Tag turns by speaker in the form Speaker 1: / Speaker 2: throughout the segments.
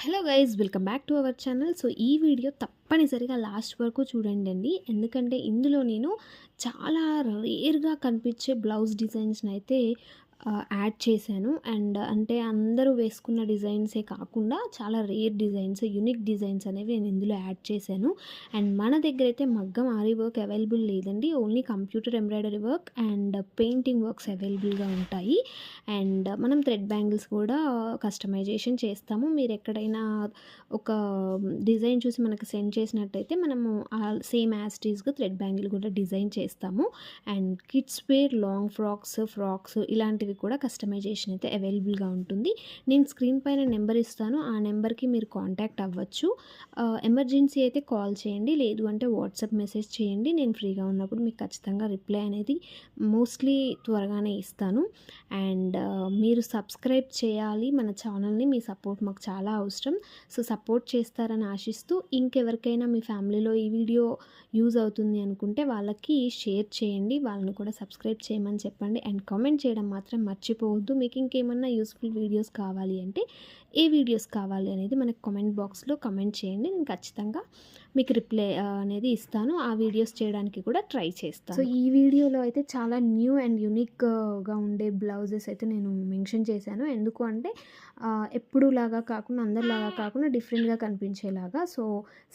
Speaker 1: Hello guys, welcome back to our channel. So ఈ video తప్పనిసరిగా last వరకు చూడండి. ఎందుకంటే ఇందులో నేను చాలా రేర్గా కనిపించే బ్లౌజ్ డిజైన్స్ని అయితే యాడ్ చేశాను. అండ్ అంటే అందరూ వేసుకున్న డిజైన్సే కాకుండా చాలా రేర్ డిజైన్స్, యూనిక్ డిజైన్స్ అనేవి నేను ఇందులో యాడ్ చేశాను. అండ్ మన దగ్గర అయితే మగ్గం ఆరీ వర్క్ అవైలబుల్ లేదండి. Only computer embroidery work and painting works అవైలబుల్గా ఉంటాయి. అండ్ మనం థ్రెడ్ బ్యాంగిల్స్ కూడా కస్టమైజేషన్ చేస్తాము. మీరు ఎక్కడైనా ఒక డిజైన్ చూసి మనకు సెండ్ చేసినట్టయితే మనము సేమ్ యాజ్ టీజ్గా థ్రెడ్ బ్యాంగిల్ కూడా డిజైన్ చేస్తాము. And kids wear long frocks ఇలాంటివి కూడా కస్టమైజేషన్ అయితే అవైలబుల్గా ఉంటుంది. నేను స్క్రీన్ పైన నెంబర్ ఇస్తాను, ఆ నెంబర్కి మీరు కాంటాక్ట్ అవ్వచ్చు. ఎమర్జెన్సీ అయితే కాల్ చేయండి, లేదు అంటే వాట్సాప్ మెసేజ్ చేయండి. నేను ఫ్రీగా ఉన్నప్పుడు మీకు ఖచ్చితంగా రిప్లై అనేది మోస్ట్లీ త్వరగానే ఇస్తాను. అండ్ మీరు సబ్స్క్రైబ్ చేయాలి మన ఛానల్ని. మీ సపోర్ట్ మాకు చాలా అవసరం. సో సపోర్ట్ చేస్తారని ఆశిస్తూ, ఇంకెవరికైనా మీ ఫ్యామిలీలో ఈ వీడియో యూజ్ అవుతుంది అనుకుంటే వాళ్ళకి షేర్ చేయండి, వాళ్ళని కూడా సబ్స్క్రైబ్ చేయమని చెప్పండి. అండ్ కామెంట్ చేయడం మాత్రం మర్చిపోవద్దు. మీకు ఇంకేమన్నా యూస్ఫుల్ వీడియోస్ కావాలి అంటే ఏ వీడియోస్ కావాలి అనేది మనకు కామెంట్ బాక్స్లో కామెంట్ చేయండి. నేను ఖచ్చితంగా మీకు రిప్లై అనేది ఇస్తాను. ఆ వీడియోస్ చేయడానికి కూడా ట్రై చేస్తాను. సో ఈ వీడియోలో అయితే చాలా న్యూ అండ్ యూనిక్గా ఉండే బ్లౌజెస్ అయితే నేను మెన్షన్ చేశాను. ఎందుకు అంటే ఎప్పుడు లాగా కాకుండా, అందరిలాగా కాకుండా డిఫరెంట్గా కనిపించేలాగా. సో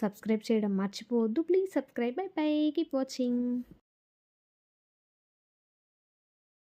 Speaker 1: సబ్స్క్రైబ్ చేయడం మర్చిపోవద్దు. Please subscribe. By by, keep watching.